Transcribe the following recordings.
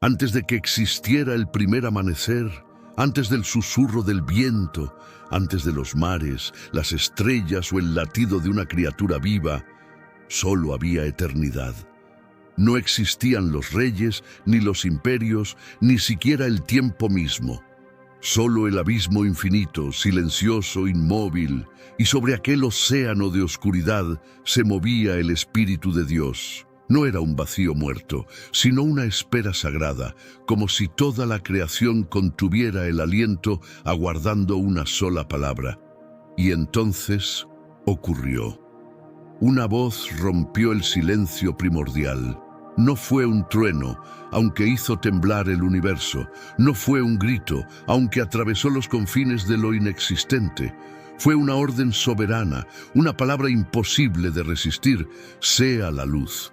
Antes de que existiera el primer amanecer, antes del susurro del viento, antes de los mares, las estrellas o el latido de una criatura viva, solo había eternidad. No existían los reyes, ni los imperios, ni siquiera el tiempo mismo. Solo el abismo infinito, silencioso, inmóvil, y sobre aquel océano de oscuridad se movía el Espíritu de Dios. No era un vacío muerto, sino una espera sagrada, como si toda la creación contuviera el aliento aguardando una sola palabra. Y entonces ocurrió. Una voz rompió el silencio primordial. No fue un trueno, aunque hizo temblar el universo. No fue un grito, aunque atravesó los confines de lo inexistente. Fue una orden soberana, una palabra imposible de resistir: sea la luz.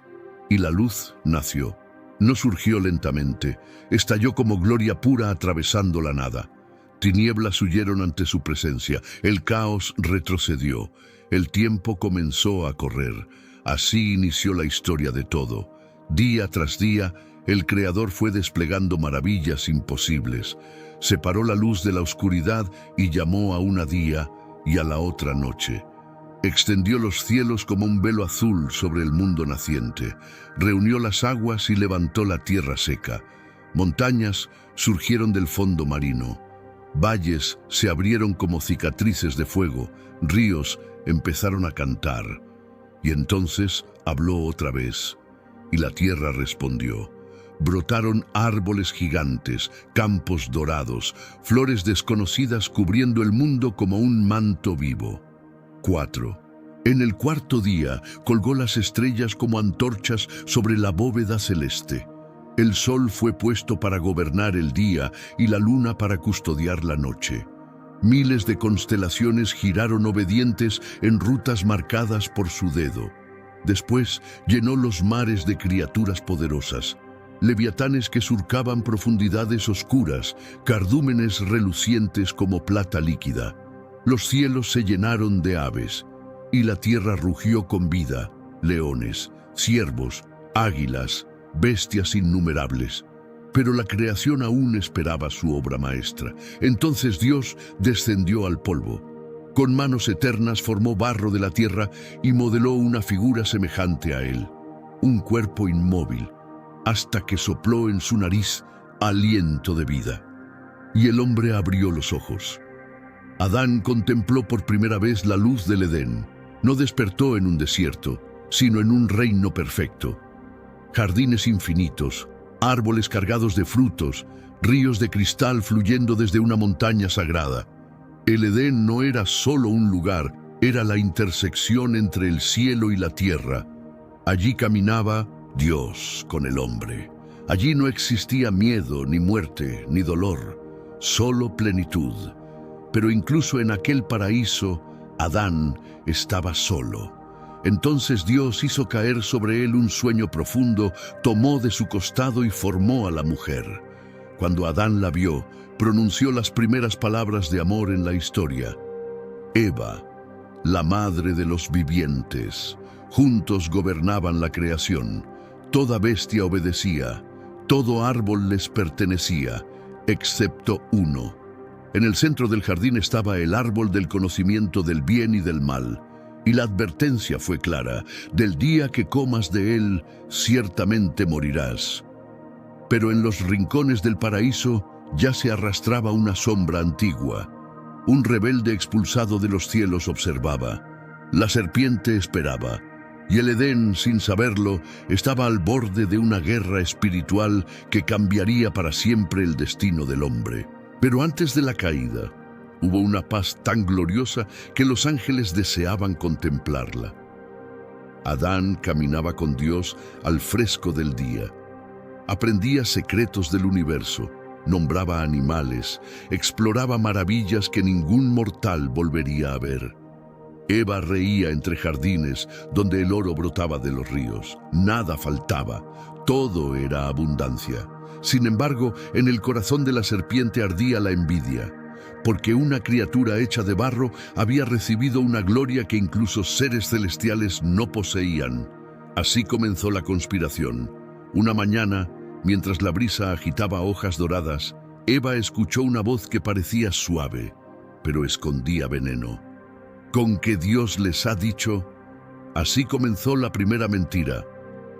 Y la luz nació. No surgió lentamente, estalló como gloria pura atravesando la nada. Tinieblas huyeron ante su presencia, el caos retrocedió, el tiempo comenzó a correr. Así inició la historia de todo. Día tras día, el Creador fue desplegando maravillas imposibles. Separó la luz de la oscuridad y llamó a una día y a la otra noche. Extendió los cielos como un velo azul sobre el mundo naciente. Reunió las aguas y levantó la tierra seca. Montañas surgieron del fondo marino. Valles se abrieron como cicatrices de fuego. Ríos empezaron a cantar. Y entonces habló otra vez. Y la tierra respondió. Brotaron árboles gigantes, campos dorados, flores desconocidas cubriendo el mundo como un manto vivo. 4. En el cuarto día colgó las estrellas como antorchas sobre la bóveda celeste. El sol fue puesto para gobernar el día y la luna para custodiar la noche. Miles de constelaciones giraron obedientes en rutas marcadas por su dedo. Después llenó los mares de criaturas poderosas. Leviatanes que surcaban profundidades oscuras, cardúmenes relucientes como plata líquida. Los cielos se llenaron de aves, y la tierra rugió con vida, leones, ciervos, águilas, bestias innumerables. Pero la creación aún esperaba su obra maestra. Entonces Dios descendió al polvo. Con manos eternas formó barro de la tierra y modeló una figura semejante a él, un cuerpo inmóvil, hasta que sopló en su nariz aliento de vida. Y el hombre abrió los ojos. Adán contempló por primera vez la luz del Edén. No despertó en un desierto, sino en un reino perfecto. Jardines infinitos, árboles cargados de frutos, ríos de cristal fluyendo desde una montaña sagrada. El Edén no era solo un lugar, era la intersección entre el cielo y la tierra. Allí caminaba Dios con el hombre. Allí no existía miedo, ni muerte, ni dolor, solo plenitud. Pero incluso en aquel paraíso, Adán estaba solo. Entonces Dios hizo caer sobre él un sueño profundo, tomó de su costado y formó a la mujer. Cuando Adán la vio, pronunció las primeras palabras de amor en la historia. Eva, la madre de los vivientes. Juntos gobernaban la creación. Toda bestia obedecía, todo árbol les pertenecía, excepto uno. En el centro del jardín estaba el árbol del conocimiento del bien y del mal. Y la advertencia fue clara: del día que comas de él, ciertamente morirás. Pero en los rincones del paraíso ya se arrastraba una sombra antigua. Un rebelde expulsado de los cielos observaba. La serpiente esperaba. Y el Edén, sin saberlo, estaba al borde de una guerra espiritual que cambiaría para siempre el destino del hombre. Pero antes de la caída, hubo una paz tan gloriosa que los ángeles deseaban contemplarla. Adán caminaba con Dios al fresco del día. Aprendía secretos del universo, nombraba animales, exploraba maravillas que ningún mortal volvería a ver. Eva reía entre jardines donde el oro brotaba de los ríos. Nada faltaba, todo era abundancia. Sin embargo, en el corazón de la serpiente ardía la envidia, porque una criatura hecha de barro había recibido una gloria que incluso seres celestiales no poseían. Así comenzó la conspiración. Una mañana, Mientras la brisa agitaba hojas doradas, Eva escuchó una voz que parecía suave, pero escondía veneno. ¿Con que Dios les ha dicho? Así comenzó la primera mentira.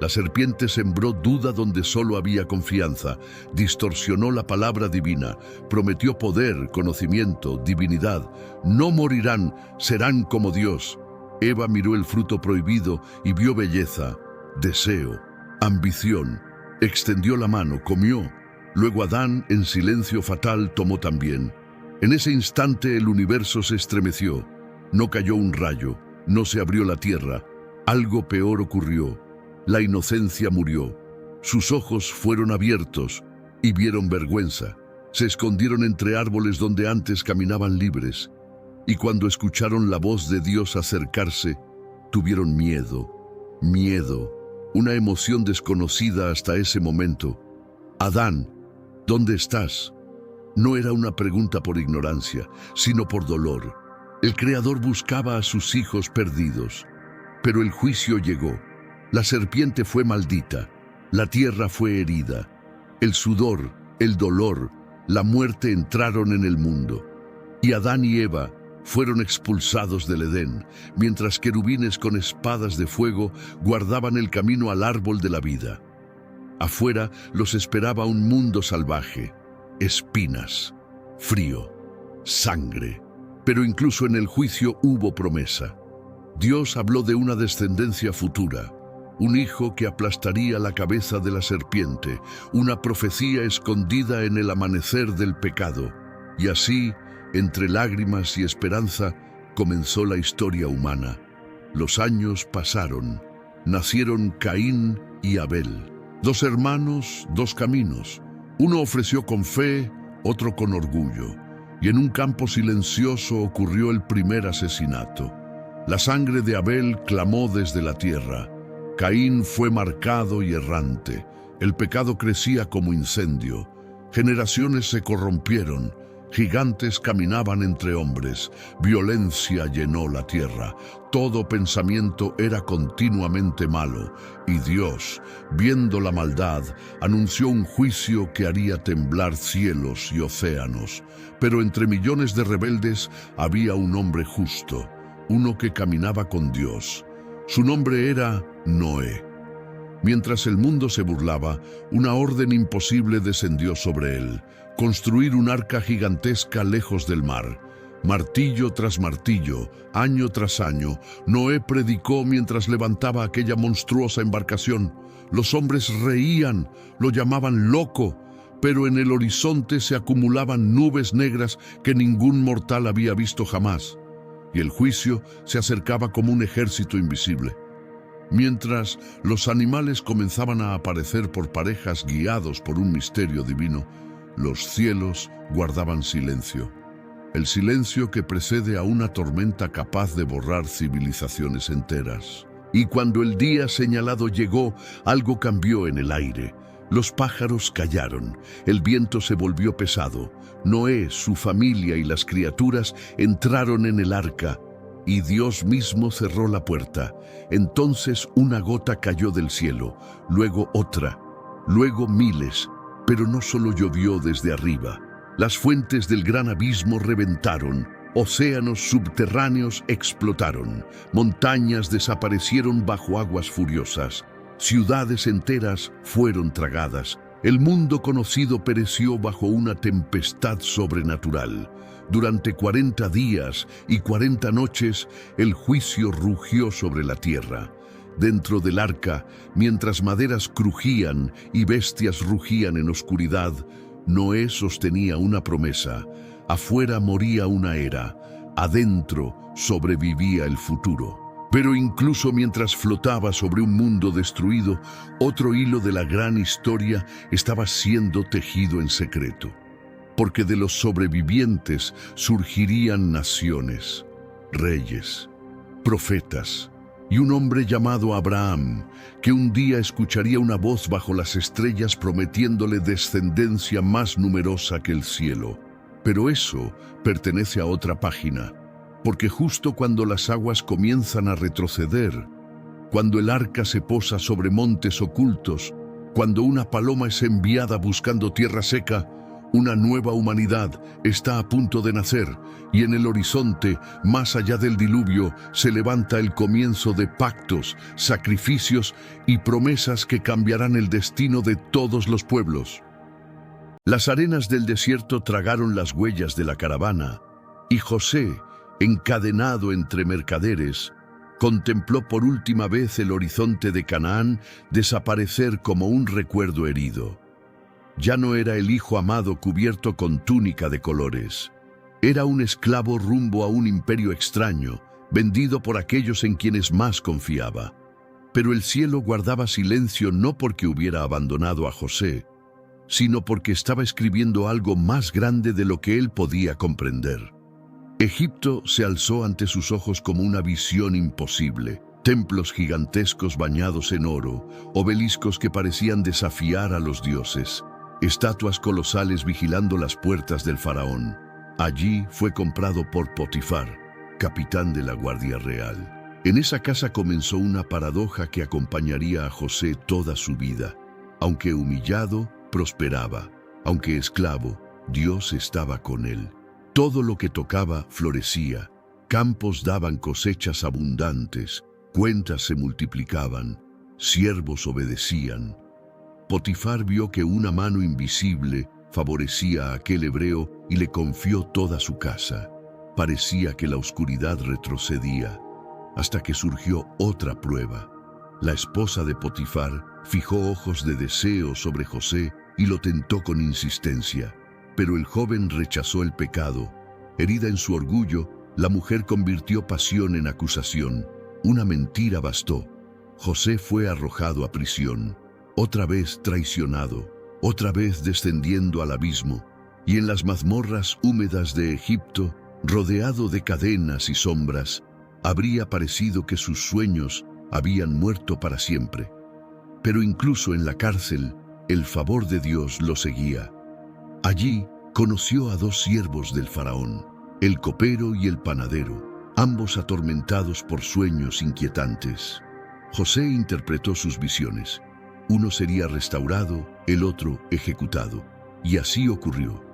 La serpiente sembró duda donde solo había confianza, distorsionó la palabra divina, prometió poder, conocimiento, divinidad. No morirán, serán como Dios. Eva miró el fruto prohibido y vio belleza, deseo, ambición. Extendió la mano, comió. Luego Adán, en silencio fatal, tomó también. En ese instante el universo se estremeció. No cayó un rayo, no se abrió la tierra. Algo peor ocurrió. La inocencia murió. Sus ojos fueron abiertos y vieron vergüenza. Se escondieron entre árboles donde antes caminaban libres. Y cuando escucharon la voz de Dios acercarse, tuvieron miedo. Miedo, una emoción desconocida hasta ese momento. Adán, ¿dónde estás? No era una pregunta por ignorancia, sino por dolor. El Creador buscaba a sus hijos perdidos. Pero el juicio llegó. La serpiente fue maldita, la tierra fue herida. El sudor, el dolor, la muerte entraron en el mundo. Y Adán y Eva fueron expulsados del Edén, mientras querubines con espadas de fuego guardaban el camino al árbol de la vida. Afuera los esperaba un mundo salvaje, espinas, frío, sangre. Pero incluso en el juicio hubo promesa. Dios habló de una descendencia futura, un hijo que aplastaría la cabeza de la serpiente, una profecía escondida en el amanecer del pecado. Y así, entre lágrimas y esperanza, comenzó la historia humana. Los años pasaron. Nacieron Caín y Abel. Dos hermanos, dos caminos. Uno ofreció con fe, otro con orgullo. Y en un campo silencioso ocurrió el primer asesinato. La sangre de Abel clamó desde la tierra. Caín fue marcado y errante. El pecado crecía como incendio. Generaciones se corrompieron. Gigantes caminaban entre hombres. Violencia llenó la tierra. Todo pensamiento era continuamente malo. Y Dios, viendo la maldad, anunció un juicio que haría temblar cielos y océanos. Pero entre millones de rebeldes había un hombre justo, uno que caminaba con Dios. Su nombre era Noé. Mientras el mundo se burlaba, una orden imposible descendió sobre él: construir un arca gigantesca lejos del mar. Martillo tras martillo, año tras año, Noé predicó mientras levantaba aquella monstruosa embarcación. Los hombres reían, lo llamaban loco, pero en el horizonte se acumulaban nubes negras que ningún mortal había visto jamás. Y el juicio se acercaba como un ejército invisible. Mientras los animales comenzaban a aparecer por parejas guiados por un misterio divino, los cielos guardaban silencio. El silencio que precede a una tormenta capaz de borrar civilizaciones enteras. Y cuando el día señalado llegó, algo cambió en el aire. Los pájaros callaron, el viento se volvió pesado. Noé, su familia y las criaturas entraron en el arca, y Dios mismo cerró la puerta. Entonces una gota cayó del cielo, luego otra, luego miles, pero no solo llovió desde arriba. Las fuentes del gran abismo reventaron, océanos subterráneos explotaron, montañas desaparecieron bajo aguas furiosas. Ciudades enteras fueron tragadas. El mundo conocido pereció bajo una tempestad sobrenatural. Durante 40 días y 40 noches, el juicio rugió sobre la tierra. Dentro del arca, mientras maderas crujían y bestias rugían en oscuridad, Noé sostenía una promesa. Afuera moría una era, adentro sobrevivía el futuro. Pero incluso mientras flotaba sobre un mundo destruido, otro hilo de la gran historia estaba siendo tejido en secreto. Porque de los sobrevivientes surgirían naciones, reyes, profetas y un hombre llamado Abraham, que un día escucharía una voz bajo las estrellas prometiéndole descendencia más numerosa que el cielo. Pero eso pertenece a otra página. Porque justo cuando las aguas comienzan a retroceder, cuando el arca se posa sobre montes ocultos, Cuando una paloma es enviada buscando tierra seca, una nueva humanidad está a punto de nacer y en el horizonte, más allá del diluvio, se levanta el comienzo de pactos, sacrificios y promesas que cambiarán el destino de todos los pueblos. Las arenas del desierto tragaron las huellas de la caravana y José, encadenado entre mercaderes, contempló por última vez el horizonte de Canaán desaparecer como un recuerdo herido. Ya no era el hijo amado cubierto con túnica de colores. Era un esclavo rumbo a un imperio extraño, vendido por aquellos en quienes más confiaba. Pero el cielo guardaba silencio no porque hubiera abandonado a José, sino porque estaba escribiendo algo más grande de lo que él podía comprender. Egipto se alzó ante sus ojos como una visión imposible. Templos gigantescos bañados en oro, obeliscos que parecían desafiar a los dioses, estatuas colosales vigilando las puertas del faraón. Allí fue comprado por Potifar, capitán de la Guardia Real. En esa casa comenzó una paradoja que acompañaría a José toda su vida. Aunque humillado, prosperaba. Aunque esclavo, Dios estaba con él. Todo lo que tocaba florecía. Campos daban cosechas abundantes, cuentas se multiplicaban, siervos obedecían. Potifar vio que una mano invisible favorecía a aquel hebreo y le confió toda su casa. Parecía que la oscuridad retrocedía, hasta que surgió otra prueba. La esposa de Potifar fijó ojos de deseo sobre José y lo tentó con insistencia. Pero el joven rechazó el pecado. Herida en su orgullo, la mujer convirtió pasión en acusación. Una mentira bastó. José fue arrojado a prisión. Otra vez traicionado, otra vez descendiendo al abismo, y en las mazmorras húmedas de Egipto, rodeado de cadenas y sombras, habría parecido que sus sueños habían muerto para siempre. Pero incluso en la cárcel, el favor de Dios lo seguía. Allí conoció a dos siervos del faraón, el copero y el panadero, ambos atormentados por sueños inquietantes. José interpretó sus visiones. Uno sería restaurado, el otro ejecutado. Y así ocurrió.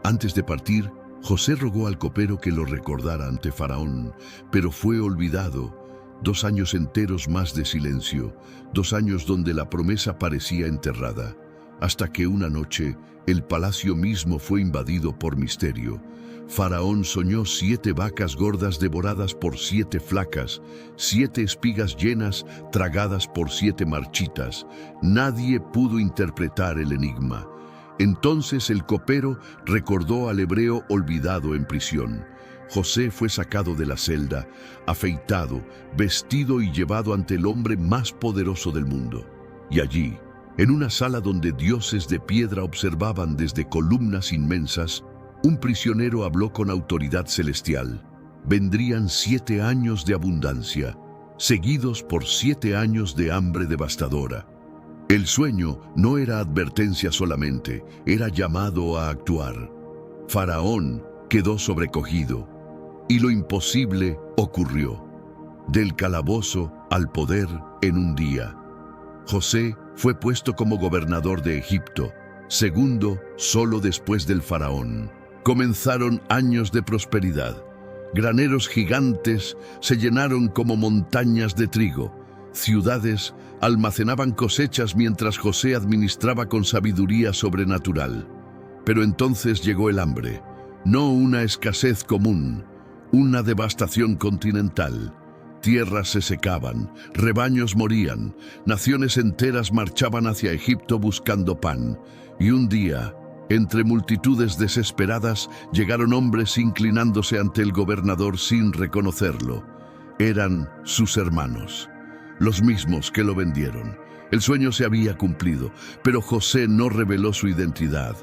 Antes de partir, José rogó al copero que lo recordara ante Faraón, pero fue olvidado. 2 años enteros más de silencio, 2 años donde la promesa parecía enterrada, hasta que una noche el palacio mismo fue invadido por misterio. Faraón soñó 7 vacas gordas devoradas por 7 flacas, 7 espigas llenas tragadas por 7 marchitas. Nadie pudo interpretar el enigma. Entonces el copero recordó al hebreo olvidado en prisión. José fue sacado de la celda, afeitado, vestido y llevado ante el hombre más poderoso del mundo. Y allí, en una sala donde dioses de piedra observaban desde columnas inmensas, un prisionero habló con autoridad celestial. Vendrían 7 años de abundancia, seguidos por 7 años de hambre devastadora. El sueño no era advertencia solamente, era llamado a actuar. Faraón quedó sobrecogido, y lo imposible ocurrió. Del calabozo al poder en un día. José fue puesto como gobernador de Egipto, segundo solo después del faraón. Comenzaron años de prosperidad. Graneros gigantes se llenaron como montañas de trigo. Ciudades almacenaban cosechas mientras José administraba con sabiduría sobrenatural. Pero entonces llegó el hambre, no una escasez común, una devastación continental. Tierras se secaban, rebaños morían, naciones enteras marchaban hacia Egipto buscando pan. Y un día, entre multitudes desesperadas, llegaron hombres inclinándose ante el gobernador sin reconocerlo. Eran sus hermanos, los mismos que lo vendieron. El sueño se había cumplido, pero José no reveló su identidad.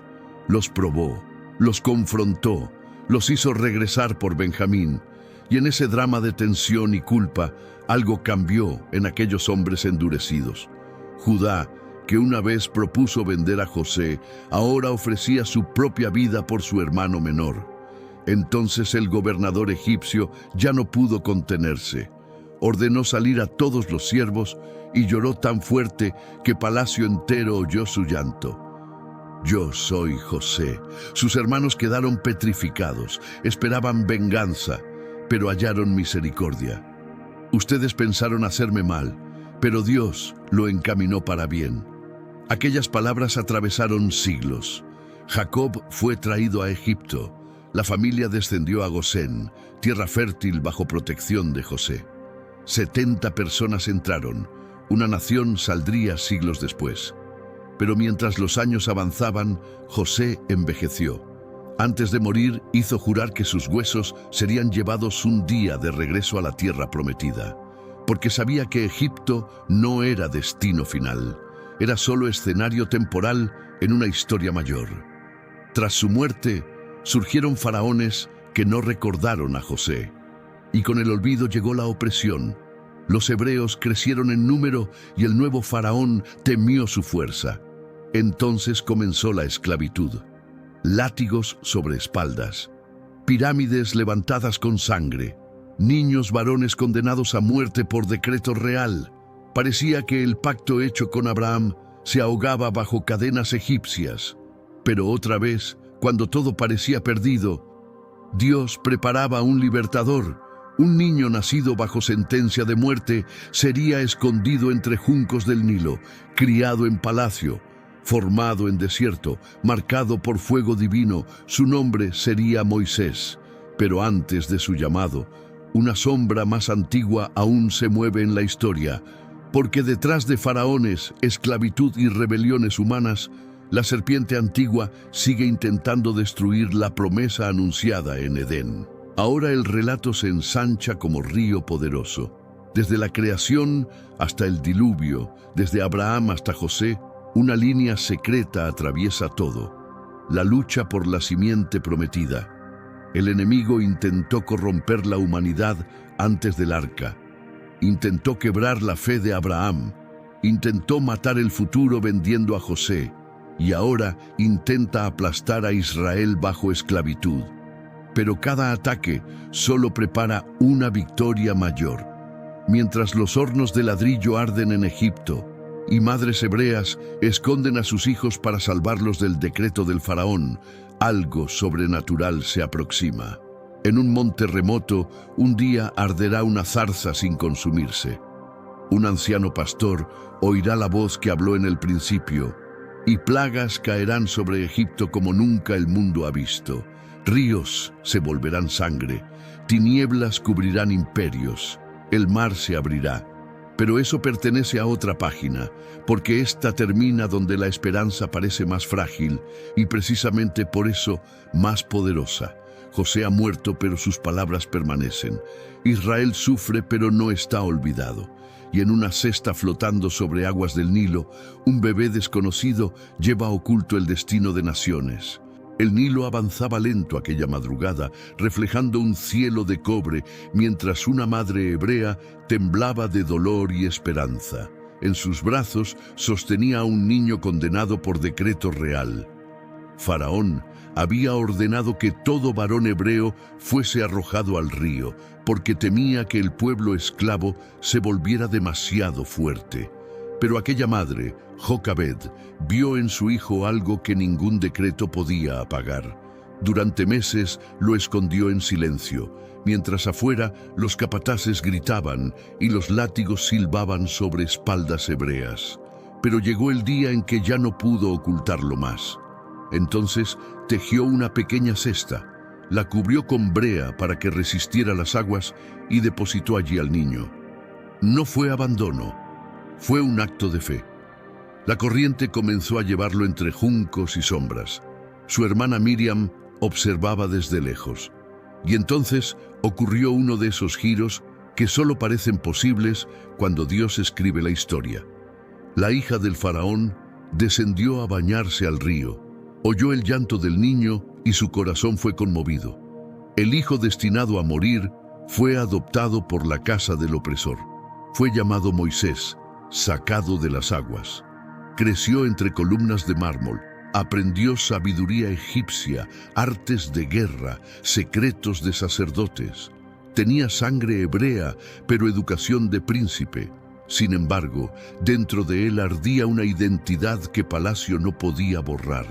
Los probó, los confrontó, los hizo regresar por Benjamín. Y en ese drama de tensión y culpa, algo cambió en aquellos hombres endurecidos. Judá, que una vez propuso vender a José, ahora ofrecía su propia vida por su hermano menor. Entonces el gobernador egipcio ya no pudo contenerse. ordenó salir a todos los siervos y lloró tan fuerte que palacio entero oyó su llanto. Yo soy José. Sus hermanos quedaron petrificados, esperaban venganza, pero hallaron misericordia. Ustedes pensaron hacerme mal, pero Dios lo encaminó para bien. Aquellas palabras atravesaron siglos. Jacob fue traído a Egipto. La familia descendió a Gosén, tierra fértil bajo protección de José. 70 personas entraron. Una nación saldría siglos después. Pero mientras los años avanzaban, José envejeció. Antes de morir, hizo jurar que sus huesos serían llevados un día de regreso a la tierra prometida, porque sabía que Egipto no era destino final, era solo escenario temporal en una historia mayor. Tras su muerte, surgieron faraones que no recordaron a José, y con el olvido llegó la opresión. Los hebreos crecieron en número y el nuevo faraón temió su fuerza. Entonces comenzó la esclavitud. Látigos sobre espaldas, pirámides levantadas con sangre, niños varones condenados a muerte por decreto real. Parecía que el pacto hecho con Abraham se ahogaba bajo cadenas egipcias. Pero otra vez, cuando todo parecía perdido, Dios preparaba un libertador. Un niño nacido bajo sentencia de muerte sería escondido entre juncos del Nilo, criado en palacio, formado en desierto, marcado por fuego divino. Su nombre sería Moisés. Pero antes de su llamado, una sombra más antigua aún se mueve en la historia, porque detrás de faraones, esclavitud y rebeliones humanas, la serpiente antigua sigue intentando destruir la promesa anunciada en Edén. Ahora el relato se ensancha como río poderoso. Desde la creación hasta el diluvio, desde Abraham hasta José, una línea secreta atraviesa todo. La lucha por la simiente prometida. El enemigo intentó corromper la humanidad antes del arca. Intentó quebrar la fe de Abraham. Intentó matar el futuro vendiendo a José. Y ahora intenta aplastar a Israel bajo esclavitud. Pero cada ataque solo prepara una victoria mayor. Mientras los hornos de ladrillo arden en Egipto, y madres hebreas esconden a sus hijos para salvarlos del decreto del faraón, algo sobrenatural se aproxima. En un monte remoto, un día arderá una zarza sin consumirse. Un anciano pastor oirá la voz que habló en el principio, y plagas caerán sobre Egipto como nunca el mundo ha visto. Ríos se volverán sangre, tinieblas cubrirán imperios, el mar se abrirá. Pero eso pertenece a otra página, porque esta termina donde la esperanza parece más frágil y precisamente por eso más poderosa. José ha muerto, pero sus palabras permanecen. Israel sufre, pero no está olvidado. Y en una cesta flotando sobre aguas del Nilo, un bebé desconocido lleva oculto el destino de naciones. El Nilo avanzaba lento aquella madrugada, reflejando un cielo de cobre, mientras una madre hebrea temblaba de dolor y esperanza. En sus brazos sostenía a un niño condenado por decreto real. Faraón había ordenado que todo varón hebreo fuese arrojado al río, porque temía que el pueblo esclavo se volviera demasiado fuerte. Pero aquella madre, Jocabed, vio en su hijo algo que ningún decreto podía apagar. Durante meses lo escondió en silencio, mientras afuera los capataces gritaban y los látigos silbaban sobre espaldas hebreas. Pero llegó el día en que ya no pudo ocultarlo más. Entonces tejió una pequeña cesta, la cubrió con brea para que resistiera las aguas y depositó allí al niño. No fue abandono, fue un acto de fe. La corriente comenzó a llevarlo entre juncos y sombras. Su hermana Miriam observaba desde lejos. Y entonces ocurrió uno de esos giros que solo parecen posibles cuando Dios escribe la historia. La hija del faraón descendió a bañarse al río. Oyó el llanto del niño y su corazón fue conmovido. El hijo destinado a morir fue adoptado por la casa del opresor. Fue llamado Moisés, sacado de las aguas. Creció entre columnas de mármol. Aprendió sabiduría egipcia, artes de guerra, secretos de sacerdotes. Tenía sangre hebrea, pero educación de príncipe. Sin embargo, dentro de él ardía una identidad que Palacio no podía borrar.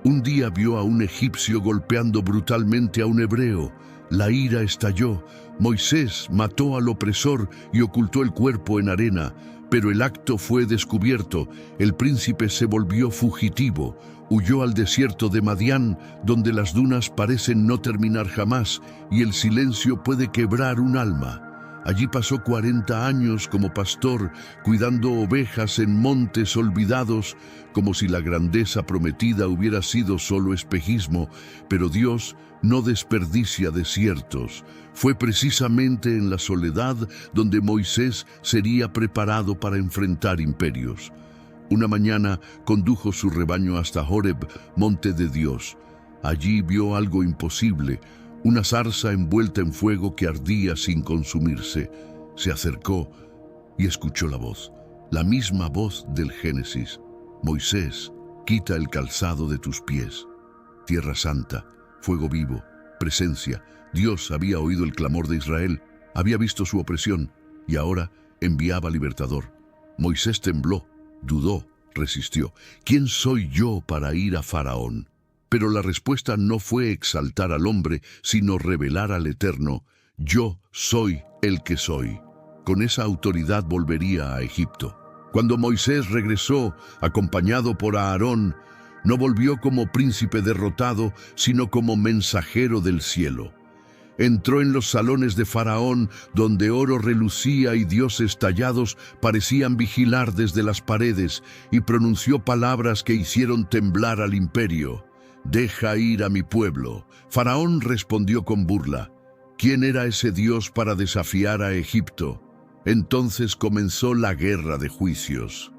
Un día vio a un egipcio golpeando brutalmente a un hebreo. La ira estalló. Moisés mató al opresor y ocultó el cuerpo en arena, pero el acto fue descubierto. El príncipe se volvió fugitivo. Huyó al desierto de Madián, donde las dunas parecen no terminar jamás y el silencio puede quebrar un alma. Allí pasó 40 años como pastor, cuidando ovejas en montes olvidados, como si la grandeza prometida hubiera sido solo espejismo, pero Dios no desperdicia desiertos. Fue precisamente en la soledad donde Moisés sería preparado para enfrentar imperios. Una mañana condujo su rebaño hasta Horeb, monte de Dios. Allí vio algo imposible, una zarza envuelta en fuego que ardía sin consumirse. Se acercó y escuchó la misma voz del Génesis. Moisés, quita el calzado de tus pies. Tierra santa, fuego vivo, presencia. Dios había oído el clamor de Israel, había visto su opresión y ahora enviaba libertador. Moisés tembló, dudó, resistió. ¿Quién soy yo para ir a Faraón? Pero la respuesta no fue exaltar al hombre, sino revelar al Eterno: yo soy el que soy. Con esa autoridad volvería a Egipto. Cuando Moisés regresó, acompañado por Aarón, no volvió como príncipe derrotado, sino como mensajero del cielo. Entró en los salones de Faraón, donde oro relucía y dioses tallados parecían vigilar desde las paredes, y pronunció palabras que hicieron temblar al imperio. «Deja ir a mi pueblo». Faraón respondió con burla. ¿Quién era ese Dios para desafiar a Egipto? Entonces comenzó la guerra de juicios.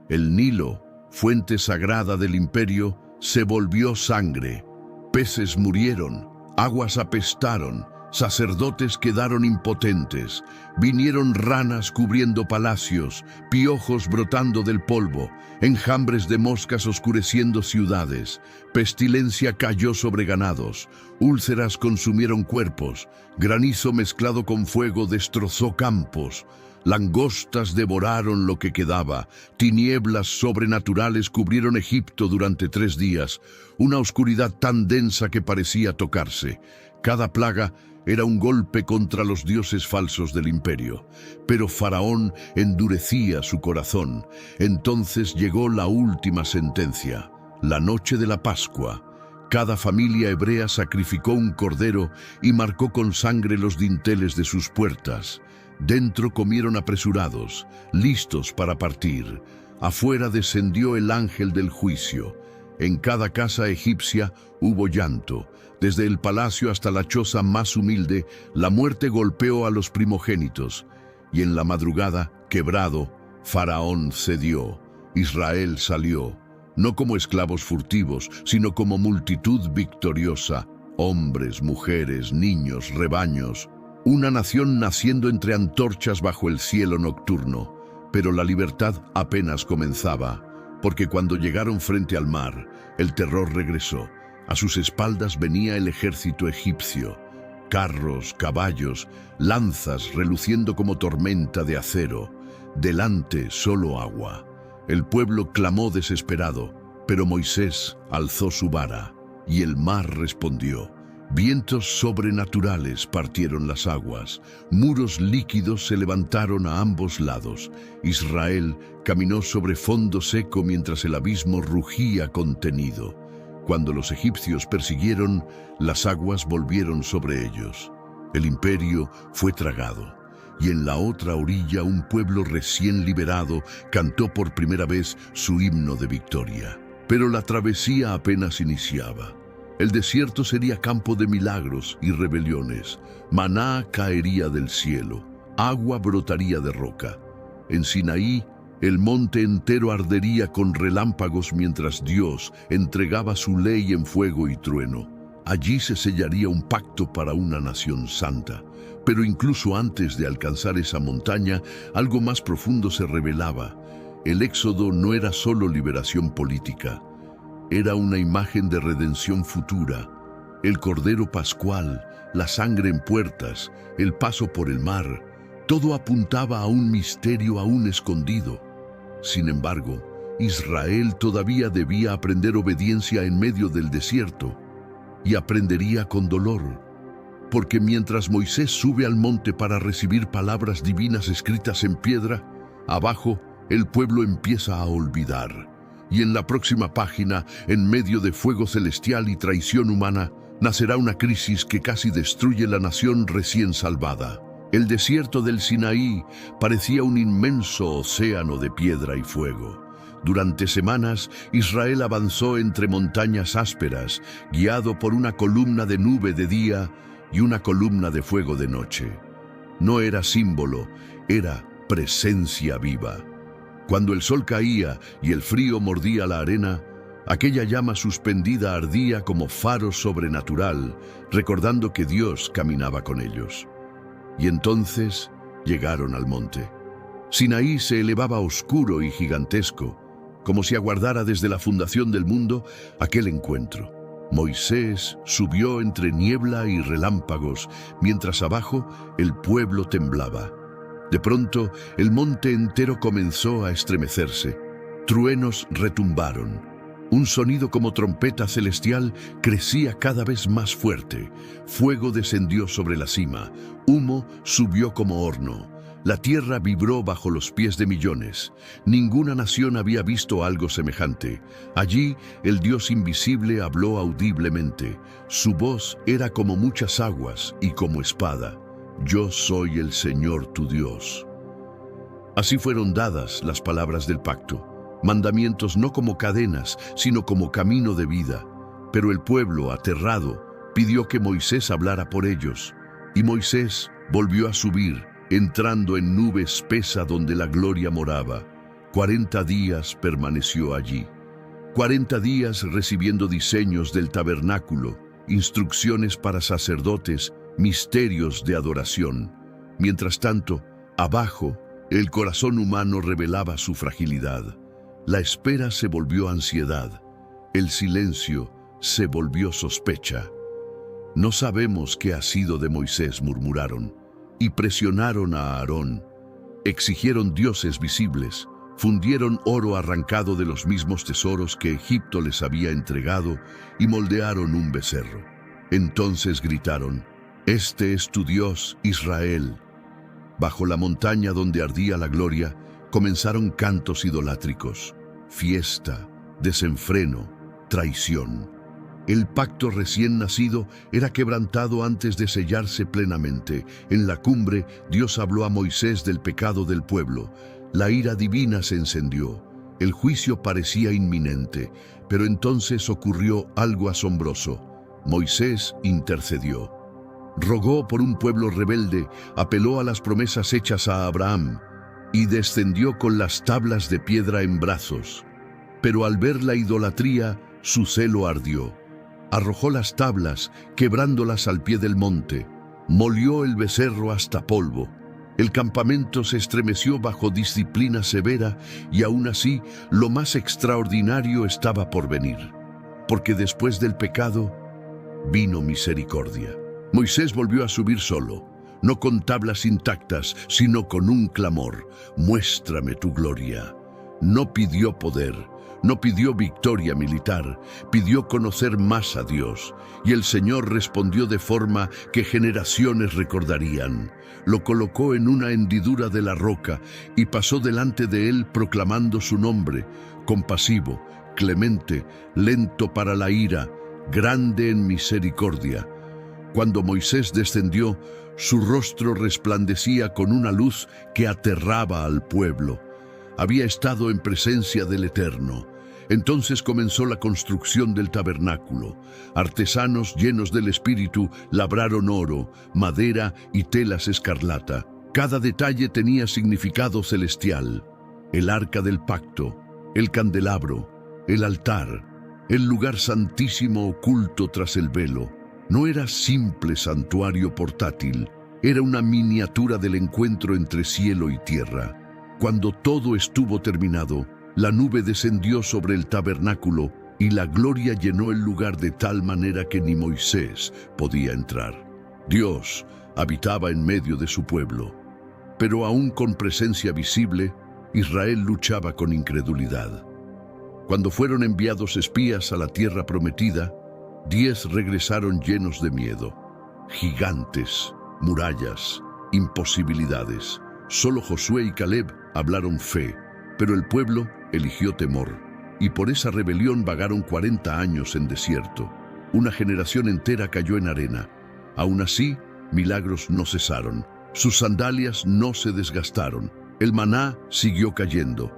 El Nilo, fuente sagrada del imperio, se volvió sangre. Peces murieron, aguas apestaron, sacerdotes quedaron impotentes. Vinieron ranas cubriendo palacios, piojos brotando del polvo, enjambres de moscas oscureciendo ciudades. Pestilencia cayó sobre ganados, úlceras consumieron cuerpos, granizo mezclado con fuego destrozó campos. Langostas devoraron lo que quedaba, tinieblas sobrenaturales cubrieron Egipto durante 3 días, una oscuridad tan densa que parecía tocarse. Cada plaga era un golpe contra los dioses falsos del imperio. Pero Faraón endurecía su corazón. Entonces llegó la última sentencia, la noche de la Pascua. Cada familia hebrea sacrificó un cordero y marcó con sangre los dinteles de sus puertas. Dentro comieron apresurados, listos para partir. Afuera descendió el ángel del juicio. En cada casa egipcia hubo llanto. Desde el palacio hasta la choza más humilde, la muerte golpeó a los primogénitos. Y en la madrugada, quebrado, Faraón cedió. Israel salió, no como esclavos furtivos, sino como multitud victoriosa. Hombres, mujeres, niños, rebaños. Una nación naciendo entre antorchas bajo el cielo nocturno. Pero la libertad apenas comenzaba, porque cuando llegaron frente al mar, el terror regresó. A sus espaldas venía el ejército egipcio, carros, caballos, lanzas reluciendo como tormenta de acero. Delante solo agua. El pueblo clamó desesperado, pero Moisés alzó su vara, y el mar respondió. Vientos sobrenaturales partieron las aguas, muros líquidos se levantaron a ambos lados. Israel caminó sobre fondo seco mientras el abismo rugía contenido. Cuando los egipcios persiguieron, las aguas volvieron sobre ellos. El imperio fue tragado, y en la otra orilla un pueblo recién liberado cantó por primera vez su himno de victoria. Pero la travesía apenas iniciaba. El desierto sería campo de milagros y rebeliones. Maná caería del cielo, agua brotaría de roca. En Sinaí, el monte entero ardería con relámpagos mientras Dios entregaba su ley en fuego y trueno. Allí se sellaría un pacto para una nación santa. Pero incluso antes de alcanzar esa montaña, algo más profundo se revelaba. El éxodo no era solo liberación política. Era una imagen de redención futura. el cordero pascual, la sangre en puertas, el paso por el mar, todo apuntaba a un misterio aún escondido. Sin embargo, Israel todavía debía aprender obediencia en medio del desierto, y aprendería con dolor, porque mientras Moisés sube al monte para recibir palabras divinas escritas en piedra, abajo el pueblo empieza a olvidar. Y en la próxima página, en medio de fuego celestial y traición humana, nacerá una crisis que casi destruye la nación recién salvada. El desierto del Sinaí parecía un inmenso océano de piedra y fuego. Durante semanas, Israel avanzó entre montañas ásperas, guiado por una columna de nube de día y una columna de fuego de noche. No era símbolo, era presencia viva. Cuando el sol caía y el frío mordía la arena, aquella llama suspendida ardía como faro sobrenatural, recordando que Dios caminaba con ellos. Y entonces llegaron al monte. Sinaí se elevaba oscuro y gigantesco, como si aguardara desde la fundación del mundo aquel encuentro. Moisés subió entre niebla y relámpagos, mientras abajo el pueblo temblaba. De pronto, el monte entero comenzó a estremecerse. Truenos retumbaron. Un sonido como trompeta celestial crecía cada vez más fuerte. Fuego descendió sobre la cima. Humo subió como horno. La tierra vibró bajo los pies de millones. Ninguna nación había visto algo semejante. Allí, el Dios invisible habló audiblemente. Su voz era como muchas aguas y como espada. Yo soy el Señor tu Dios. Así fueron dadas las palabras del pacto. Mandamientos no como cadenas, sino como camino de vida. Pero el pueblo, aterrado, pidió que Moisés hablara por ellos. Y Moisés volvió a subir, entrando en nube espesa donde la gloria moraba. 40 días permaneció allí. 40 días recibiendo diseños del tabernáculo, instrucciones para sacerdotes, misterios de adoración. Mientras tanto, abajo, el corazón humano revelaba su fragilidad. La espera se volvió ansiedad. El silencio se volvió sospecha. No sabemos qué ha sido de Moisés, murmuraron. Y presionaron a Aarón. Exigieron dioses visibles, fundieron oro arrancado de los mismos tesoros que Egipto les había entregado y moldearon un becerro. Entonces gritaron: «Este es tu Dios, Israel». Bajo la montaña donde ardía la gloria, comenzaron cantos idolátricos, fiesta, desenfreno, traición. El pacto recién nacido era quebrantado antes de sellarse plenamente. En la cumbre, Dios habló a Moisés del pecado del pueblo. La ira divina se encendió. El juicio parecía inminente, pero entonces ocurrió algo asombroso. Moisés intercedió. Rogó por un pueblo rebelde, apeló a las promesas hechas a Abraham y descendió con las tablas de piedra en brazos. Pero al ver la idolatría, su celo ardió. Arrojó las tablas, quebrándolas al pie del monte. Molió el becerro hasta polvo. El campamento se estremeció bajo disciplina severa y aún así lo más extraordinario estaba por venir. Porque después del pecado vino misericordia. Moisés volvió a subir solo, no con tablas intactas, sino con un clamor: «Muéstrame tu gloria». No pidió poder, no pidió victoria militar, pidió conocer más a Dios. Y el Señor respondió de forma que generaciones recordarían. Lo colocó en una hendidura de la roca y pasó delante de él proclamando su nombre: compasivo, clemente, lento para la ira, grande en misericordia. Cuando Moisés descendió, su rostro resplandecía con una luz que aterraba al pueblo. Había estado en presencia del Eterno. Entonces comenzó la construcción del tabernáculo. Artesanos llenos del Espíritu labraron oro, madera y telas escarlata. Cada detalle tenía significado celestial. El arca del pacto, el candelabro, el altar, el lugar santísimo oculto tras el velo. No era simple santuario portátil, era una miniatura del encuentro entre cielo y tierra. Cuando todo estuvo terminado, la nube descendió sobre el tabernáculo y la gloria llenó el lugar de tal manera que ni Moisés podía entrar. Dios habitaba en medio de su pueblo, pero aún con presencia visible, Israel luchaba con incredulidad. Cuando fueron enviados espías a la tierra prometida, 10 regresaron llenos de miedo. Gigantes, murallas, imposibilidades. Solo Josué y Caleb hablaron fe, pero el pueblo eligió temor. Y por esa rebelión vagaron 40 años en desierto. Una generación entera cayó en arena. Aún así, milagros no cesaron. Sus sandalias no se desgastaron. El maná siguió cayendo.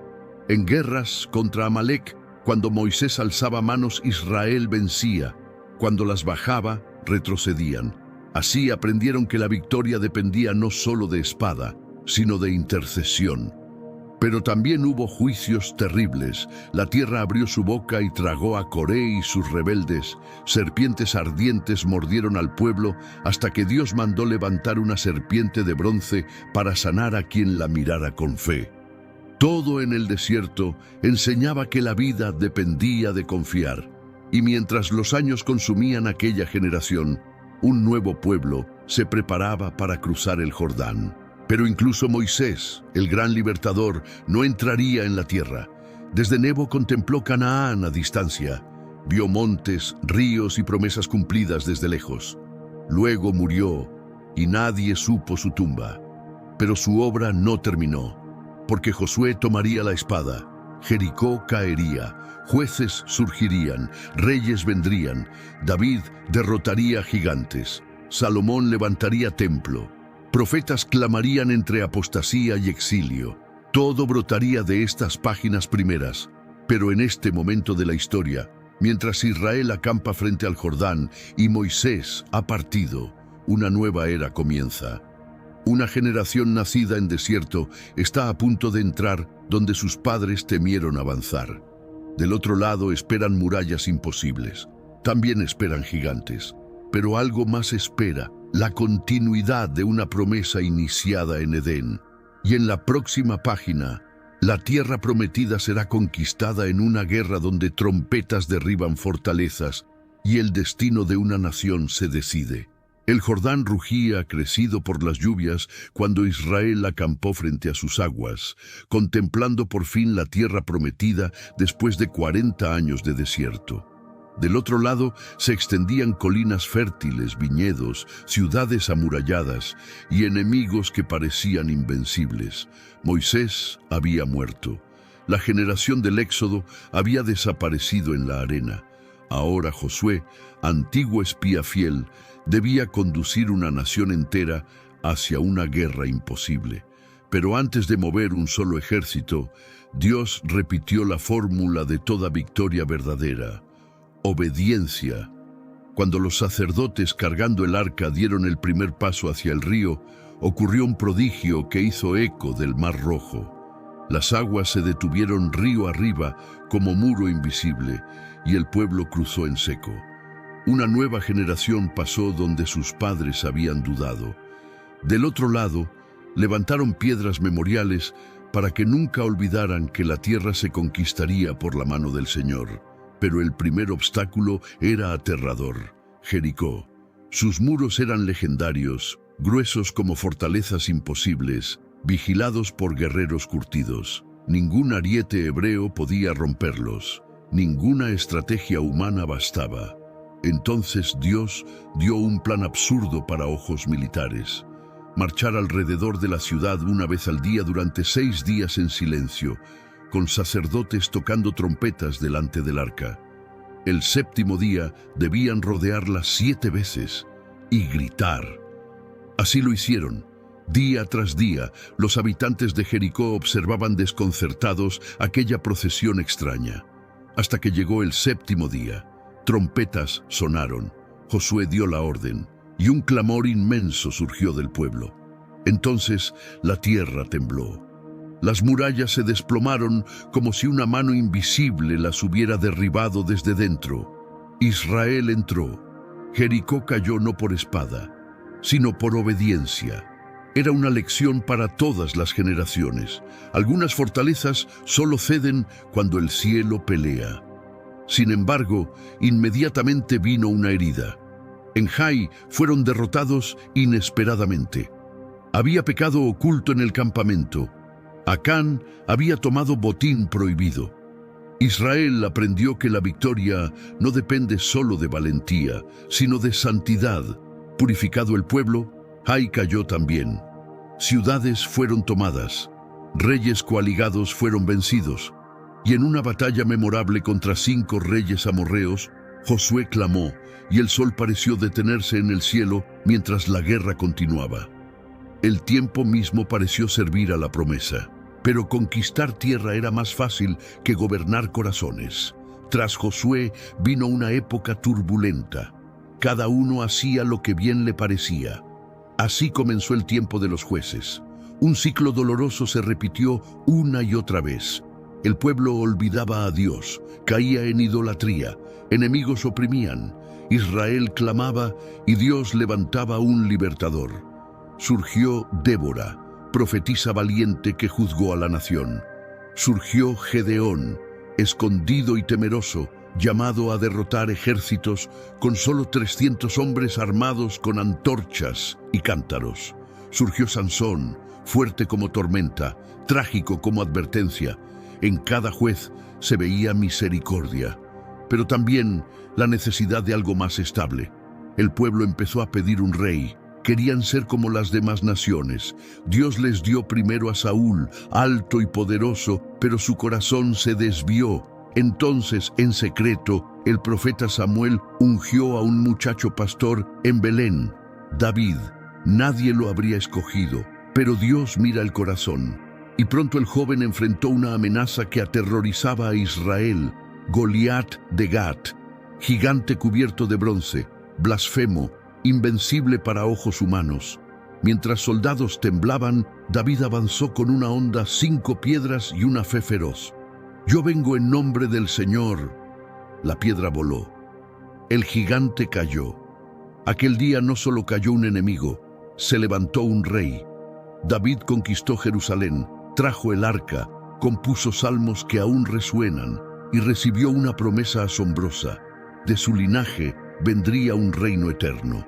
En guerras contra Amalek, cuando Moisés alzaba manos, Israel vencía. Cuando las bajaba, retrocedían. Así aprendieron que la victoria dependía no solo de espada, sino de intercesión. Pero también hubo juicios terribles. La tierra abrió su boca y tragó a Coré y sus rebeldes. Serpientes ardientes mordieron al pueblo hasta que Dios mandó levantar una serpiente de bronce para sanar a quien la mirara con fe. Todo en el desierto enseñaba que la vida dependía de confiar. Y mientras los años consumían aquella generación, un nuevo pueblo se preparaba para cruzar el Jordán. Pero incluso Moisés, el gran libertador, no entraría en la tierra. Desde Nebo contempló Canaán a distancia. Vio montes, ríos y promesas cumplidas desde lejos. Luego murió y nadie supo su tumba. Pero su obra no terminó, porque Josué tomaría la espada. Jericó caería, jueces surgirían, reyes vendrían. David derrotaría gigantes. Salomón levantaría templo. Profetas clamarían entre apostasía y exilio. Todo brotaría de estas páginas primeras. Pero en este momento de la historia, mientras Israel acampa frente al Jordán y Moisés ha partido, una nueva era comienza. Una generación nacida en desierto está a punto de entrar donde sus padres temieron avanzar. Del otro lado esperan murallas imposibles. También esperan gigantes. Pero algo más espera: la continuidad de una promesa iniciada en Edén. Y en la próxima página, la tierra prometida será conquistada en una guerra donde trompetas derriban fortalezas y el destino de una nación se decide. El Jordán rugía crecido por las lluvias cuando Israel acampó frente a sus aguas, contemplando por fin la tierra prometida después de 40 años de desierto. Del otro lado se extendían colinas fértiles, viñedos, ciudades amuralladas y enemigos que parecían invencibles. Moisés había muerto. La generación del Éxodo había desaparecido en la arena. Ahora Josué, antiguo espía fiel, debía conducir una nación entera hacia una guerra imposible. Pero antes de mover un solo ejército, Dios repitió la fórmula de toda victoria verdadera: obediencia. Cuando los sacerdotes cargando el arca dieron el primer paso hacia el río, ocurrió un prodigio que hizo eco del Mar Rojo. Las aguas se detuvieron río arriba como muro invisible y el pueblo cruzó en seco. Una nueva generación pasó donde sus padres habían dudado. Del otro lado, levantaron piedras memoriales para que nunca olvidaran que la tierra se conquistaría por la mano del Señor. Pero el primer obstáculo era aterrador: Jericó. Sus muros eran legendarios, gruesos como fortalezas imposibles, vigilados por guerreros curtidos. Ningún ariete hebreo podía romperlos. Ninguna estrategia humana bastaba. Entonces Dios dio un plan absurdo para ojos militares: marchar alrededor de la ciudad una vez al día durante 6 días en silencio, con sacerdotes tocando trompetas delante del arca. El 7º día debían rodearla 7 veces y gritar. Así lo hicieron. Día tras día, los habitantes de Jericó observaban desconcertados aquella procesión extraña. Hasta que llegó el 7º día. Trompetas sonaron. Josué dio la orden y un clamor inmenso surgió del pueblo. Entonces la tierra tembló. Las murallas se desplomaron como si una mano invisible las hubiera derribado desde dentro. Israel entró. Jericó cayó no por espada, sino por obediencia. Era una lección para todas las generaciones. Algunas fortalezas solo ceden cuando el cielo pelea. Sin embargo, inmediatamente vino una herida. En Jai fueron derrotados inesperadamente. Había pecado oculto en el campamento. Acán había tomado botín prohibido. Israel aprendió que la victoria no depende solo de valentía, sino de santidad. Purificado el pueblo, Jai cayó también. Ciudades fueron tomadas, reyes coaligados fueron vencidos, y en una batalla memorable contra 5 reyes amorreos, Josué clamó, y el sol pareció detenerse en el cielo mientras la guerra continuaba. El tiempo mismo pareció servir a la promesa, pero conquistar tierra era más fácil que gobernar corazones. Tras Josué vino una época turbulenta. Cada uno hacía lo que bien le parecía. Así comenzó el tiempo de los jueces. Un ciclo doloroso se repitió una y otra vez. El pueblo olvidaba a Dios, caía en idolatría, enemigos oprimían, Israel clamaba y Dios levantaba un libertador. Surgió Débora, profetisa valiente que juzgó a la nación. Surgió Gedeón, escondido y temeroso, llamado a derrotar ejércitos con solo 300 hombres armados con antorchas y cántaros. Surgió Sansón, fuerte como tormenta, trágico como advertencia. En cada juez se veía misericordia, pero también la necesidad de algo más estable. El pueblo empezó a pedir un rey. Querían ser como las demás naciones. Dios les dio primero a Saúl, alto y poderoso, pero su corazón se desvió. Entonces, en secreto, el profeta Samuel ungió a un muchacho pastor en Belén, David. Nadie lo habría escogido, pero Dios mira el corazón. Y pronto el joven enfrentó una amenaza que aterrorizaba a Israel, Goliat de Gat, gigante cubierto de bronce, blasfemo, invencible para ojos humanos. Mientras soldados temblaban, David avanzó con una honda, 5 piedras y una fe feroz. «Yo vengo en nombre del Señor». La piedra voló. El gigante cayó. Aquel día no solo cayó un enemigo, se levantó un rey. David conquistó Jerusalén, trajo el arca, compuso salmos que aún resuenan y recibió una promesa asombrosa. De su linaje vendría un reino eterno.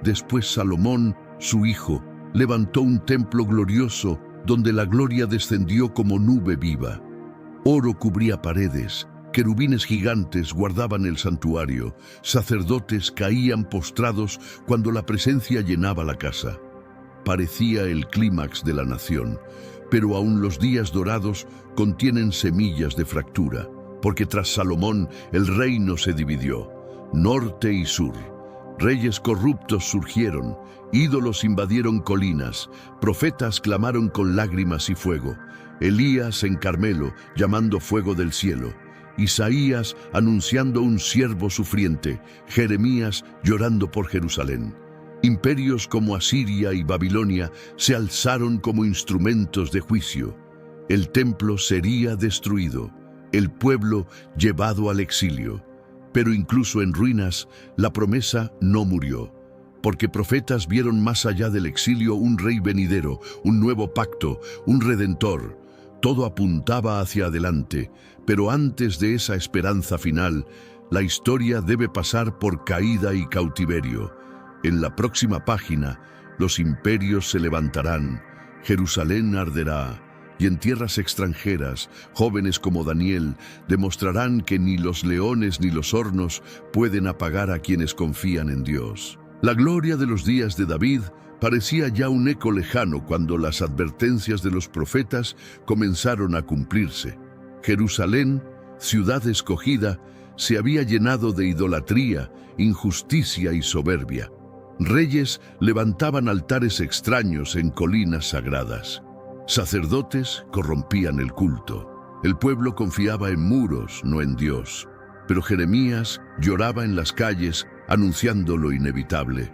Después Salomón, su hijo, levantó un templo glorioso donde la gloria descendió como nube viva. Oro cubría paredes, querubines gigantes guardaban el santuario, sacerdotes caían postrados cuando la presencia llenaba la casa. Parecía el clímax de la nación, pero aún los días dorados contienen semillas de fractura, porque tras Salomón el reino se dividió, norte y sur. Reyes corruptos surgieron, ídolos invadieron colinas, profetas clamaron con lágrimas y fuego. Elías en Carmelo, llamando fuego del cielo. Isaías anunciando un siervo sufriente. Jeremías llorando por Jerusalén. Imperios como Asiria y Babilonia se alzaron como instrumentos de juicio. El templo sería destruido, el pueblo llevado al exilio. Pero incluso en ruinas, la promesa no murió, porque profetas vieron más allá del exilio un rey venidero, un nuevo pacto, un redentor. Todo apuntaba hacia adelante, pero antes de esa esperanza final, la historia debe pasar por caída y cautiverio. En la próxima página, los imperios se levantarán, Jerusalén arderá, y en tierras extranjeras, jóvenes como Daniel demostrarán que ni los leones ni los hornos pueden apagar a quienes confían en Dios. La gloria de los días de David parecía ya un eco lejano cuando las advertencias de los profetas comenzaron a cumplirse. Jerusalén, ciudad escogida, se había llenado de idolatría, injusticia y soberbia. Reyes levantaban altares extraños en colinas sagradas. Sacerdotes corrompían el culto. El pueblo confiaba en muros, no en Dios. Pero Jeremías lloraba en las calles, anunciando lo inevitable.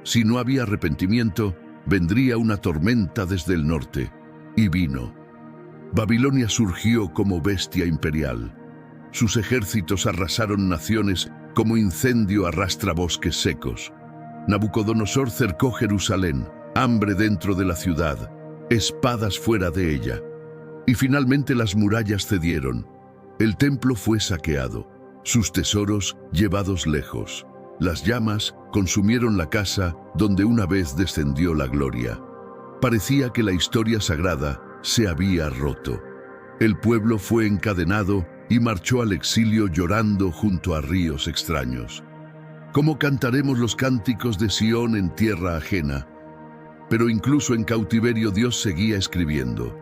Si no había arrepentimiento, vendría una tormenta desde el norte. Y vino. Babilonia surgió como bestia imperial. Sus ejércitos arrasaron naciones como incendio arrastra bosques secos. Nabucodonosor cercó Jerusalén, hambre dentro de la ciudad, espadas fuera de ella. Y finalmente las murallas cedieron. El templo fue saqueado. sus tesoros llevados lejos. Las llamas consumieron la casa donde una vez descendió la gloria. Parecía que la historia sagrada se había roto. El pueblo fue encadenado y marchó al exilio llorando junto a ríos extraños. ¿Cómo cantaremos los cánticos de Sión en tierra ajena? Pero incluso en cautiverio Dios seguía escribiendo.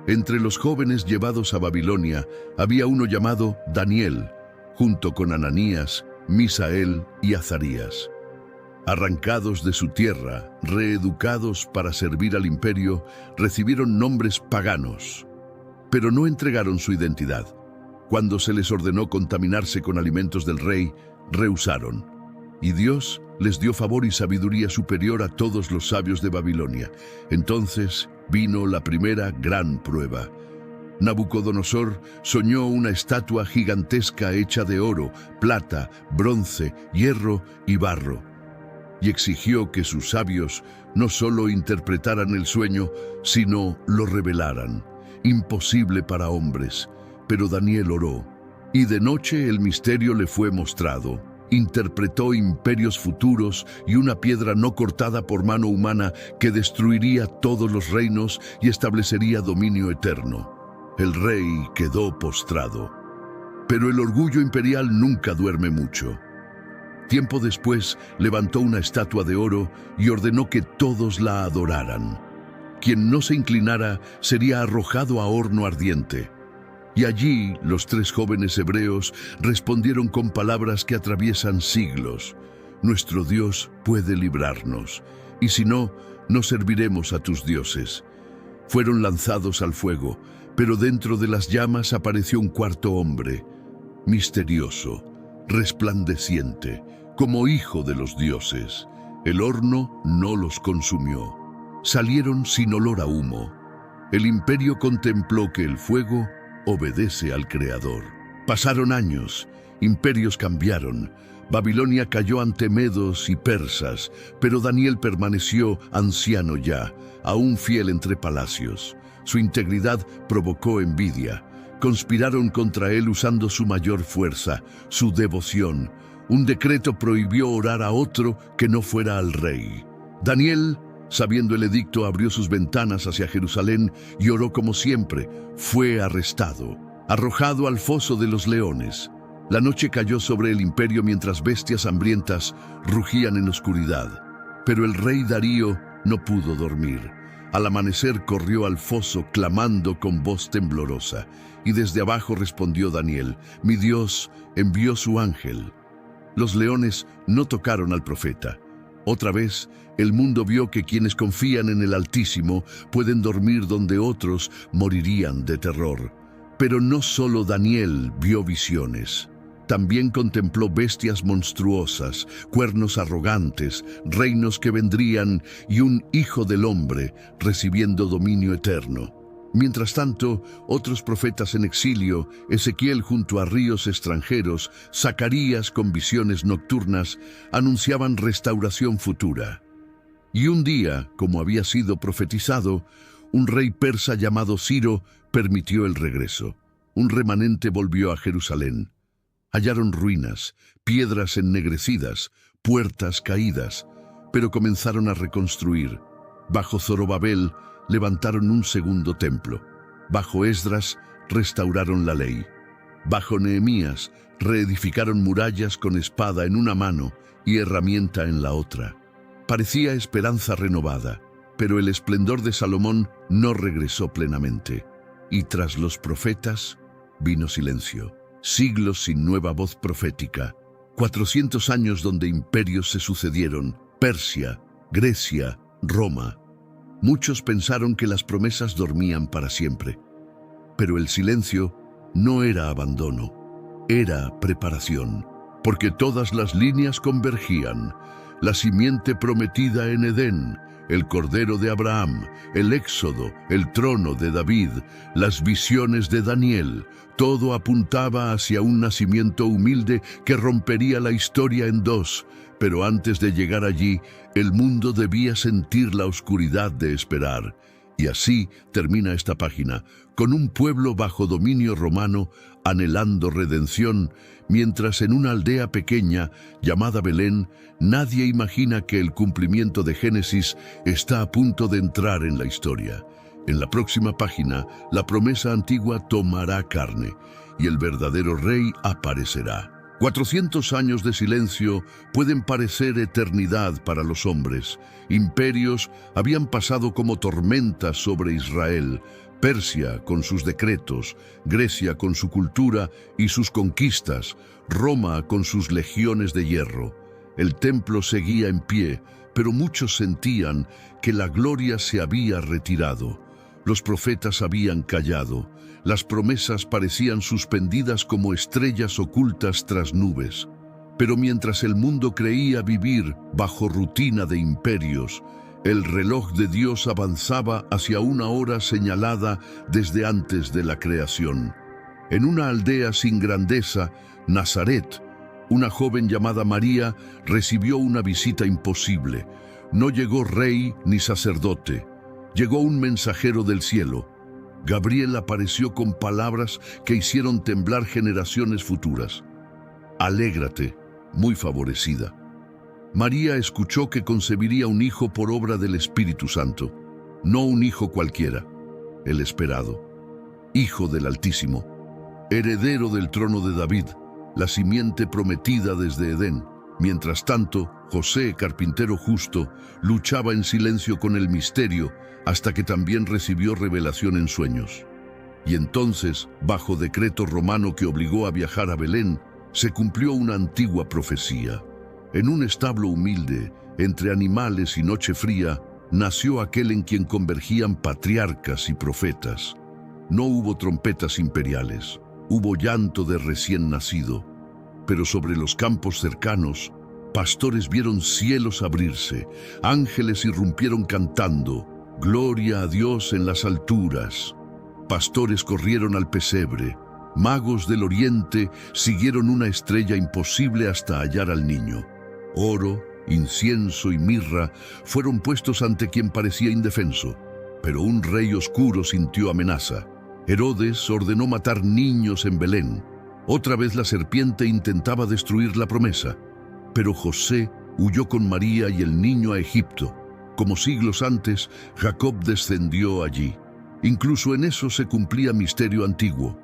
Entre los jóvenes llevados a Babilonia había uno llamado Daniel, junto con Ananías, Misael y Azarías. Arrancados de su tierra, reeducados para servir al imperio, recibieron nombres paganos, pero no entregaron su identidad. Cuando se les ordenó contaminarse con alimentos del rey, rehusaron. Y Dios les dio favor y sabiduría superior a todos los sabios de Babilonia. Entonces vino la primera gran prueba. Nabucodonosor soñó una estatua gigantesca hecha de oro, plata, bronce, hierro y barro, y exigió que sus sabios no solo interpretaran el sueño, sino lo revelaran. Imposible para hombres, pero Daniel oró, y de noche el misterio le fue mostrado. Interpretó imperios futuros y una piedra no cortada por mano humana que destruiría todos los reinos y establecería dominio eterno. El rey quedó postrado. Pero el orgullo imperial nunca duerme mucho. Tiempo después levantó una estatua de oro y ordenó que todos la adoraran. Quien no se inclinara sería arrojado a horno ardiente. Y allí los 3 jóvenes hebreos respondieron con palabras que atraviesan siglos. Nuestro Dios puede librarnos, y si no, no serviremos a tus dioses. Fueron lanzados al fuego, pero dentro de las llamas apareció un cuarto hombre, misterioso, resplandeciente, como hijo de los dioses. El horno no los consumió. Salieron sin olor a humo. El imperio contempló que el fuego obedece al Creador. Pasaron años, imperios cambiaron, Babilonia cayó ante medos y persas, pero Daniel permaneció anciano ya, aún fiel entre palacios. Su integridad provocó envidia. Conspiraron contra él usando su mayor fuerza, su devoción. Un decreto prohibió orar a otro que no fuera al rey. Daniel, sabiendo el edicto, abrió sus ventanas hacia Jerusalén y oró como siempre. Fue arrestado, arrojado al foso de los leones. La noche cayó sobre el imperio mientras bestias hambrientas rugían en oscuridad. Pero el rey Darío no pudo dormir. Al amanecer corrió al foso clamando con voz temblorosa. Y desde abajo respondió Daniel: mi Dios envió su ángel. Los leones no tocaron al profeta. Otra vez, el mundo vio que quienes confían en el Altísimo pueden dormir donde otros morirían de terror. Pero no solo Daniel vio visiones. También contempló bestias monstruosas, cuernos arrogantes, reinos que vendrían y un hijo del hombre recibiendo dominio eterno. Mientras tanto, otros profetas en exilio, Ezequiel junto a ríos extranjeros, Zacarías con visiones nocturnas, anunciaban restauración futura. Y un día, como había sido profetizado, un rey persa llamado Ciro permitió el regreso. Un remanente volvió a Jerusalén. Hallaron ruinas, piedras ennegrecidas, puertas caídas, pero comenzaron a reconstruir. Bajo Zorobabel levantaron un segundo templo. Bajo Esdras restauraron la ley. Bajo Nehemías reedificaron murallas con espada en una mano y herramienta en la otra. Parecía esperanza renovada, pero el esplendor de Salomón no regresó plenamente. Y tras los profetas vino silencio. Siglos sin nueva voz profética. 400 años donde imperios se sucedieron: Persia, Grecia, Roma. Muchos pensaron que las promesas dormían para siempre. Pero el silencio no era abandono, era preparación. Porque todas las líneas convergían. La simiente prometida en Edén, el Cordero de Abraham, el Éxodo, el trono de David, las visiones de Daniel, todo apuntaba hacia un nacimiento humilde que rompería la historia en dos. Pero antes de llegar allí, el mundo debía sentir la oscuridad de esperar. Y así termina esta página, con un pueblo bajo dominio romano anhelando redención, mientras en una aldea pequeña llamada Belén, nadie imagina que el cumplimiento de Génesis está a punto de entrar en la historia. En la próxima página, la promesa antigua tomará carne y el verdadero rey aparecerá. 400 años de silencio pueden parecer eternidad para los hombres. Imperios habían pasado como tormentas sobre Israel, Persia con sus decretos, Grecia con su cultura y sus conquistas, Roma con sus legiones de hierro. El templo seguía en pie, pero muchos sentían que la gloria se había retirado. Los profetas habían callado. Las promesas parecían suspendidas como estrellas ocultas tras nubes. Pero mientras el mundo creía vivir bajo rutina de imperios, el reloj de Dios avanzaba hacia una hora señalada desde antes de la creación. En una aldea sin grandeza, Nazaret, una joven llamada María recibió una visita imposible. No llegó rey ni sacerdote. Llegó un mensajero del cielo. Gabriel apareció con palabras que hicieron temblar generaciones futuras. Alégrate, muy favorecida. María escuchó que concebiría un hijo por obra del Espíritu Santo. No un hijo cualquiera, el esperado. Hijo del Altísimo, heredero del trono de David, la simiente prometida desde Edén. Mientras tanto, José, carpintero justo, luchaba en silencio con el misterio hasta que también recibió revelación en sueños. Y entonces, bajo decreto romano que obligó a viajar a Belén, se cumplió una antigua profecía. En un establo humilde, entre animales y noche fría, nació aquel en quien convergían patriarcas y profetas. No hubo trompetas imperiales, hubo llanto de recién nacido, pero sobre los campos cercanos, pastores vieron cielos abrirse, ángeles irrumpieron cantando, «Gloria a Dios en las alturas». Pastores corrieron al pesebre, magos del oriente siguieron una estrella imposible hasta hallar al niño. Oro, incienso y mirra fueron puestos ante quien parecía indefenso, pero un rey oscuro sintió amenaza. Herodes ordenó matar niños en Belén. Otra vez la serpiente intentaba destruir la promesa, pero José huyó con María y el niño a Egipto. Como siglos antes, Jacob descendió allí. Incluso en eso se cumplía misterio antiguo.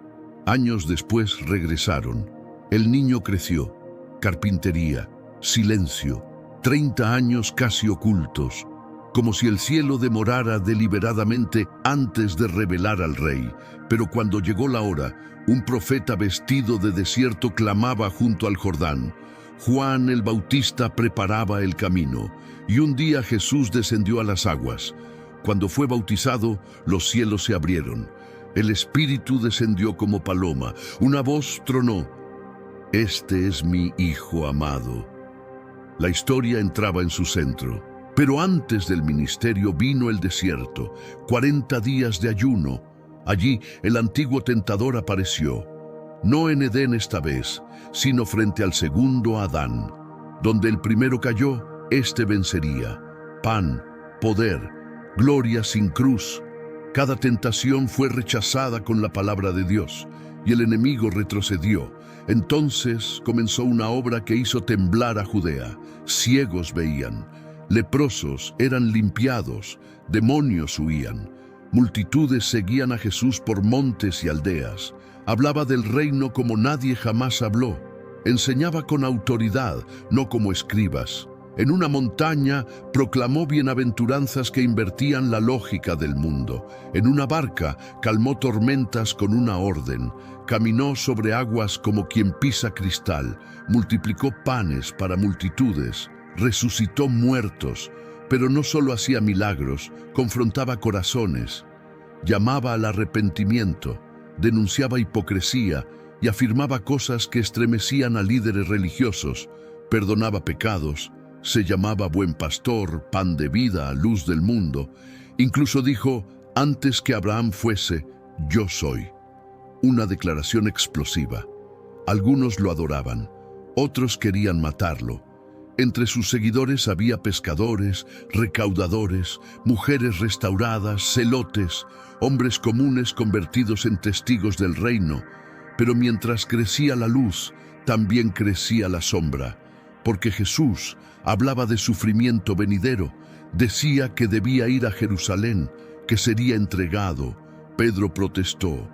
Años después regresaron. El niño creció. Carpintería, silencio, 30 años casi ocultos, como si el cielo demorara deliberadamente antes de revelar al rey. Pero cuando llegó la hora, un profeta vestido de desierto clamaba junto al Jordán. Juan el Bautista preparaba el camino, y un día Jesús descendió a las aguas. Cuando fue bautizado, los cielos se abrieron. El Espíritu descendió como paloma. Una voz tronó: «Este es mi Hijo amado». La historia entraba en su centro. Pero antes del ministerio vino el desierto, 40 días de ayuno. Allí el antiguo tentador apareció. No en Edén esta vez, sino frente al segundo Adán. Donde el primero cayó, éste vencería. Pan, poder, gloria sin cruz. Cada tentación fue rechazada con la palabra de Dios, y el enemigo retrocedió. Entonces comenzó una obra que hizo temblar a Judea. Ciegos veían, leprosos eran limpiados, demonios huían. Multitudes seguían a Jesús por montes y aldeas. Hablaba del reino como nadie jamás habló. Enseñaba con autoridad, no como escribas. En una montaña proclamó bienaventuranzas que invertían la lógica del mundo. En una barca calmó tormentas con una orden. Caminó sobre aguas como quien pisa cristal. Multiplicó panes para multitudes. Resucitó muertos. Pero no solo hacía milagros, confrontaba corazones. Llamaba al arrepentimiento. Denunciaba hipocresía y afirmaba cosas que estremecían a líderes religiosos. Perdonaba pecados. Se llamaba buen pastor, pan de vida, luz del mundo. Incluso dijo: antes que Abraham fuese, yo soy. Una declaración explosiva. Algunos lo adoraban, otros querían matarlo. Entre sus seguidores había pescadores, recaudadores, mujeres restauradas, celotes, hombres comunes convertidos en testigos del reino. Pero mientras crecía la luz, también crecía la sombra, porque Jesús hablaba de sufrimiento venidero, decía que debía ir a Jerusalén, que sería entregado. Pedro protestó.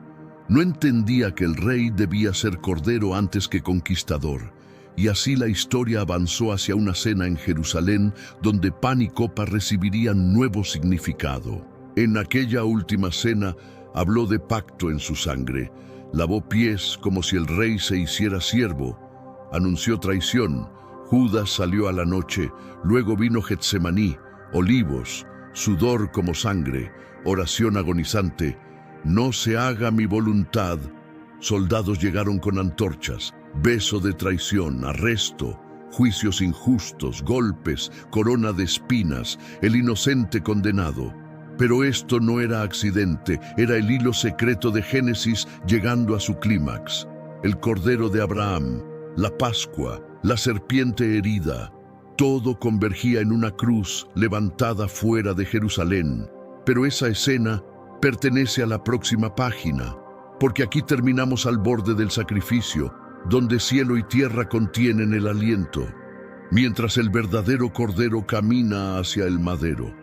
No entendía que el rey debía ser cordero antes que conquistador. Y así la historia avanzó hacia una cena en Jerusalén donde pan y copa recibirían nuevo significado. En aquella última cena habló de pacto en su sangre, lavó pies como si el rey se hiciera siervo, anunció traición, Judas salió a la noche, luego vino Getsemaní, olivos, sudor como sangre, oración agonizante, no se haga mi voluntad. Soldados llegaron con antorchas, beso de traición, arresto, juicios injustos, golpes, corona de espinas, el inocente condenado. Pero esto no era accidente, era el hilo secreto de Génesis llegando a su clímax. El Cordero de Abraham, la Pascua, la serpiente herida, todo convergía en una cruz levantada fuera de Jerusalén. Pero esa escena pertenece a la próxima página, porque aquí terminamos al borde del sacrificio, donde cielo y tierra contienen el aliento, mientras el verdadero Cordero camina hacia el madero.